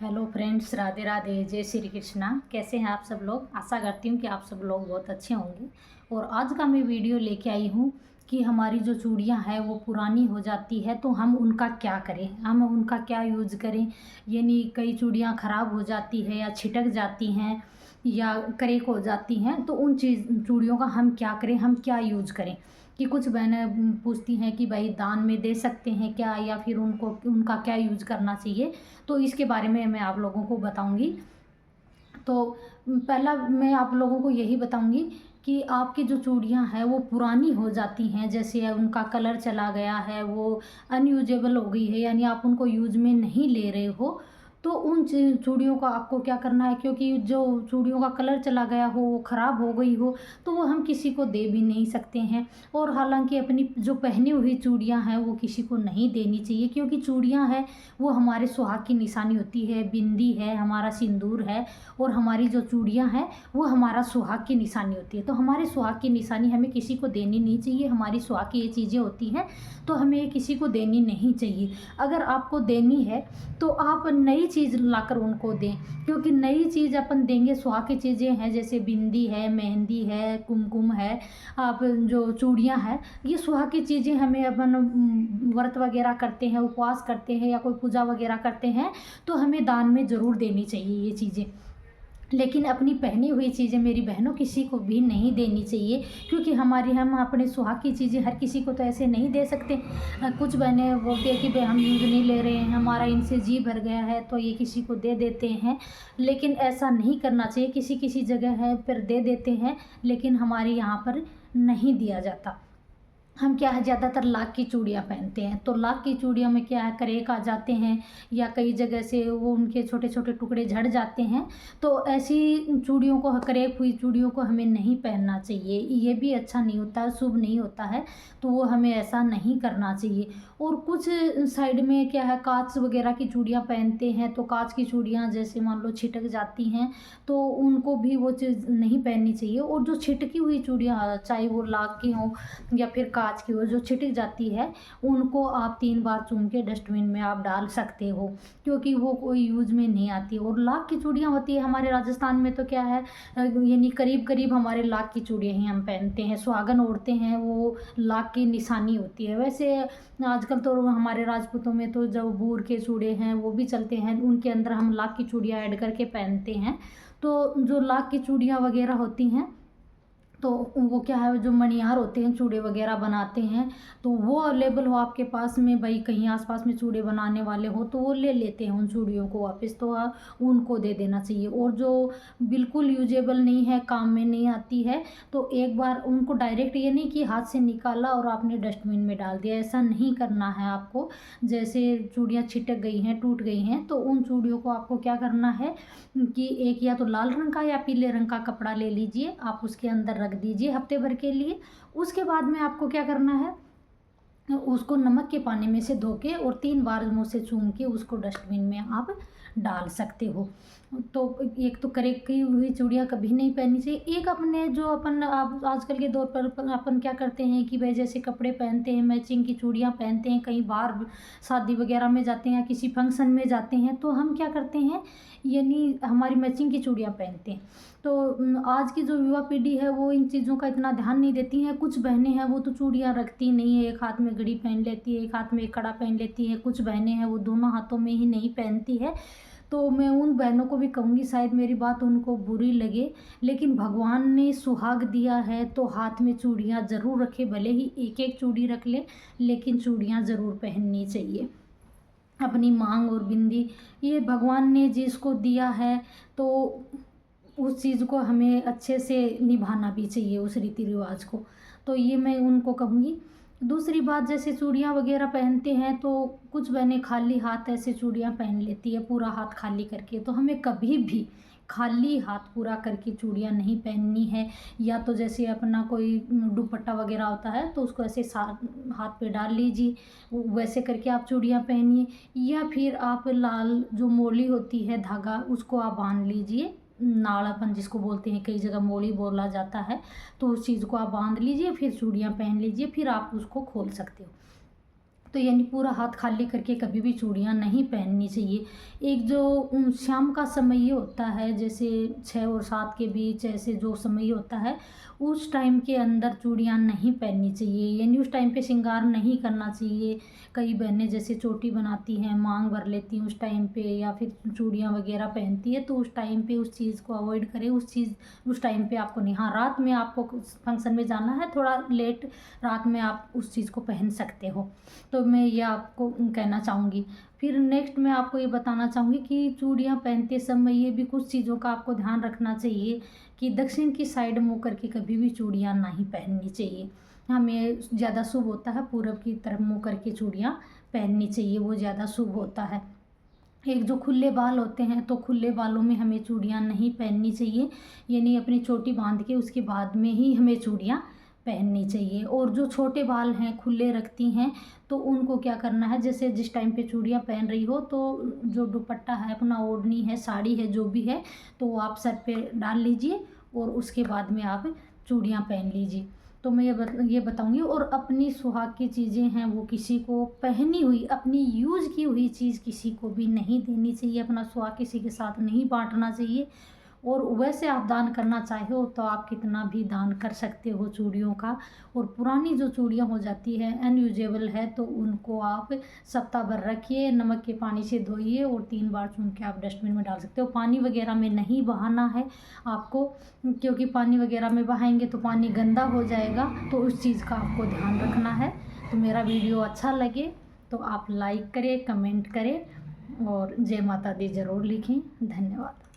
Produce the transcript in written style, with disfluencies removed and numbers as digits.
Hello friends, Radhe Radhe, जय श्री कृष्णा। कैसे हैं आप सब लोग? आशा करती हूँ कि आप सब लोग बहुत अच्छे होंगे। और आज का मैं वीडियो लेके आई हूँ कि हमारी जो चूड़ियाँ हैं वो पुरानी हो जाती है तो हम उनका क्या करें, हम उनका क्या यूज़ करें। यानी कई चूड़ियाँ ख़राब हो जाती है या छिटक जाती हैं या क्रैक हो जाती हैं, तो उन चूड़ियों का हम क्या करें, हम क्या यूज़ करें। कि कुछ बहनें पूछती हैं कि भाई दान में दे सकते हैं क्या, या फिर उनको उनका क्या यूज़ करना चाहिए। तो इसके बारे में मैं आप लोगों को बताऊंगी। तो पहला मैं आप लोगों को यही बताऊंगी कि आपकी जो चूड़ियां हैं वो पुरानी हो जाती हैं, जैसे उनका कलर चला गया है, वो अनयूजेबल हो गई है, यानी आप उनको यूज में नहीं ले रहे हो, तो उन चूड़ियों का आपको क्या करना है। क्योंकि जो चूड़ियों का कलर चला गया हो, वो ख़राब हो गई हो, तो वो हम किसी को दे भी नहीं सकते हैं। और हालांकि अपनी जो पहनी हुई चूड़ियां हैं वो किसी को नहीं देनी चाहिए, क्योंकि चूड़ियां हैं वो हमारे सुहाग की निशानी होती है, बिंदी है, हमारा सिंदूर है, और हमारी जो चूड़ियाँ हैं वो हमारा सुहाग की निशानी होती है। तो हमारे सुहाग की निशानी हमें किसी को देनी नहीं चाहिए। हमारी सुहाग की ये चीज़ें होती हैं तो हमें ये किसी को देनी नहीं चाहिए। अगर आपको देनी है तो आप नई चीज़ लाकर उनको दें, क्योंकि नई चीज़ अपन देंगे, सुहाग की चीज़ें हैं जैसे बिंदी है, मेहंदी है, कुमकुम है, आप जो चूड़ियाँ हैं, ये सुहाग की चीज़ें हमें अपन व्रत वगैरह करते हैं, उपवास करते हैं या कोई पूजा वगैरह करते हैं तो हमें दान में ज़रूर देनी चाहिए ये चीज़ें। लेकिन अपनी पहनी हुई चीज़ें मेरी बहनों किसी को भी नहीं देनी चाहिए, क्योंकि हम अपने सुहाग की चीज़ें हर किसी को तो ऐसे नहीं दे सकते। कुछ बहनें बोलती है कि भाई हम यूज़ नहीं ले रहे हैं, हमारा इनसे जी भर गया है, तो ये किसी को दे देते हैं। लेकिन ऐसा नहीं करना चाहिए। किसी किसी जगह है पर दे देते हैं, लेकिन हमारे यहाँ पर नहीं दिया जाता। हम क्या है, ज़्यादातर लाख की चूड़ियाँ पहनते हैं, तो लाख की चूड़ियों में क्या है, क्रैक आ जाते हैं या कई जगह से वो उनके छोटे छोटे टुकड़े झड़ जाते हैं। तो ऐसी चूड़ियों को, क्रैक हुई चूड़ियों को हमें नहीं पहनना चाहिए। ये भी अच्छा नहीं होता है, शुभ नहीं होता है, तो वो हमें ऐसा नहीं करना चाहिए। और कुछ साइड में क्या है, कांच वगैरह की चूड़ियाँ पहनते हैं, तो कांच की चूड़ियाँ जैसे मान लो छिटक जाती हैं, तो उनको भी वो चीज़ नहीं पहननी चाहिए। और जो छिटकी हुई चूड़ियाँ, चाहे वो लाख की हों या फिर कांच की हो, जो छिटक जाती है, उनको आप 3 बार चूम के डस्टबिन में आप डाल सकते हो, क्योंकि वो कोई यूज में नहीं आती। और लाख की चूड़ियाँ होती है हमारे राजस्थान में, तो क्या है, यानी करीब करीब हमारे लाख की चूड़ियाँ ही हम पहनते हैं, सुहागन ओढ़ते हैं, वो लाख की निशानी होती है। वैसे आजकल तो हमारे राजपूतों में तो जो बूर के चूड़े हैं वो भी चलते हैं, उनके अंदर हम लाख की चूड़ियाँ ऐड करके पहनते हैं। तो जो लाख की चूड़ियाँ वगैरह होती हैं, तो वो क्या है, जो मणिहार होते हैं, चूड़े वगैरह बनाते हैं, तो वो अवेलेबल हो आपके पास में, भाई कहीं आसपास में चूड़े बनाने वाले हो तो वो ले लेते हैं उन चूड़ियों को वापस, तो उनको दे देना चाहिए। और जो बिल्कुल यूजेबल नहीं है, काम में नहीं आती है, तो एक बार उनको डायरेक्ट, ये नहीं कि हाथ से निकाला और आपने डस्टबिन में डाल दिया, ऐसा नहीं करना है आपको। जैसे चूड़ियाँ छिटक गई हैं, टूट गई हैं, तो उन चूड़ियों को आपको क्या करना है कि एक या तो लाल रंग का या पीले रंग का कपड़ा ले लीजिए, आप उसके अंदर रख दीजिए हफ्ते भर के लिए। उसके बाद में आपको क्या करना है, उसको नमक के पानी में से धो के और 3 बार मुँह से चूम के उसको डस्टबिन में आप डाल सकते हो। तो एक तो क्रैक की हुई चूड़ियाँ कभी नहीं पहननी चाहिए। एक अपने जो अपन आप आजकल के दौर पर अपन क्या करते हैं कि भाई जैसे कपड़े पहनते हैं, मैचिंग की चूड़ियाँ पहनते हैं, कहीं बाहर शादी वगैरह में जाते हैं या किसी फंक्शन में जाते हैं, तो हम क्या करते हैं, यानी हमारी मैचिंग की चूड़ियाँ पहनते हैं। तो आज की जो युवा पीढ़ी है वो इन चीज़ों का इतना ध्यान नहीं देती हैं। कुछ बहनें हैं वो तो चूड़ियाँ रखती नहीं है, एक हाथ में घड़ी पहन लेती है, एक हाथ में एक कड़ा पहन लेती है। कुछ बहनें हैं वो दोनों हाथों में ही नहीं पहनती है। तो मैं उन बहनों को भी कहूँगी, शायद मेरी बात उनको बुरी लगे, लेकिन भगवान ने सुहाग दिया है तो हाथ में चूड़ियाँ ज़रूर रखें, भले ही एक एक चूड़ी रख ले, लेकिन चूड़ियाँ ज़रूर पहननी चाहिए। अपनी मांग और बिंदी, ये भगवान ने जिसको दिया है, तो उस चीज़ को हमें अच्छे से निभाना भी चाहिए, उस रीति रिवाज को। तो ये मैं उनको कहूँगी। दूसरी बात, जैसे चूड़ियाँ वगैरह पहनते हैं तो कुछ बहनें खाली हाथ ऐसे चूड़ियाँ पहन लेती है, पूरा हाथ खाली करके, तो हमें कभी भी खाली हाथ पूरा करके चूड़ियाँ नहीं पहननी है। या तो जैसे अपना कोई दुपट्टा वगैरह होता है तो उसको ऐसे हाथ पे डाल लीजिए, वैसे करके आप चूड़ियाँ पहनिए। या फिर आप लाल जो मोली होती है, धागा, उसको आप बांध लीजिए, नाड़ अपन जिसको बोलते हैं, कई जगह मोली बोला जाता है, तो उस चीज़ को आप बांध लीजिए, फिर चूड़ियाँ पहन लीजिए, फिर आप उसको खोल सकते हो। तो यानी पूरा हाथ खाली करके कभी भी चूड़ियाँ नहीं पहननी चाहिए। एक जो शाम का समय ये होता है, जैसे 6 और 7 के बीच ऐसे जो समय होता है, उस टाइम के अंदर चूड़ियाँ नहीं पहननी चाहिए, यानी उस टाइम पे श्रृंगार नहीं करना चाहिए। कई बहनें जैसे चोटी बनाती हैं, मांग भर लेती हैं उस टाइम पे, या फिर चूड़ियाँ वगैरह पहनती है, तो उस टाइम पे उस चीज़ को अवॉइड करें। उस टाइम पे आपको नहीं, हाँ रात में आपको फंक्शन में जाना है, थोड़ा लेट रात में आप उस चीज़ को पहन सकते हो। तो मैं ये आपको कहना चाहूँगी। फिर नेक्स्ट मैं आपको ये बताना चाहूँगी कि चूड़ियाँ पहनते समय ये भी कुछ चीज़ों का आपको ध्यान रखना चाहिए कि दक्षिण की साइड मुँह करके कभी भी चूड़ियाँ नहीं पहननी चाहिए। हमें ज़्यादा शुभ होता है पूरब की तरफ मुँह करके चूड़ियाँ पहननी चाहिए, वो ज़्यादा शुभ होता है। एक जो खुले बाल होते हैं, तो खुले बालों में हमें चूड़ियाँ नहीं पहननी चाहिए, यानी अपनी चोटी बांध के उसके बाद में ही हमें चूड़ियाँ पहननी चाहिए। और जो छोटे बाल हैं, खुले रखती हैं, तो उनको क्या करना है, जैसे जिस टाइम पे चूड़ियाँ पहन रही हो, तो जो दुपट्टा है अपना, ओढ़नी है, साड़ी है, जो भी है, तो वो आप सर पे डाल लीजिए और उसके बाद में आप चूड़ियाँ पहन लीजिए। तो मैं ये बताऊँगी। और अपनी सुहाग की चीज़ें हैं वो किसी को, पहनी हुई अपनी यूज़ की हुई चीज़ किसी को भी नहीं देनी चाहिए, अपना सुहाग किसी के साथ नहीं बांटना चाहिए। और वैसे आप दान करना चाहे हो तो आप कितना भी दान कर सकते हो चूड़ियों का। और पुरानी जो चूड़ियाँ हो जाती है, अनयूजेबल है, तो उनको आप सप्ताह भर रखिए, नमक के पानी से धोइए और 3 बार चुन के आप डस्टबिन में डाल सकते हो। पानी वगैरह में नहीं बहाना है आपको, क्योंकि पानी वगैरह में बहाएंगे तो पानी गंदा हो जाएगा, तो उस चीज़ का आपको ध्यान रखना है। तो मेरा वीडियो अच्छा लगे तो आप लाइक करें, कमेंट करें और जय माता दी ज़रूर लिखें। धन्यवाद।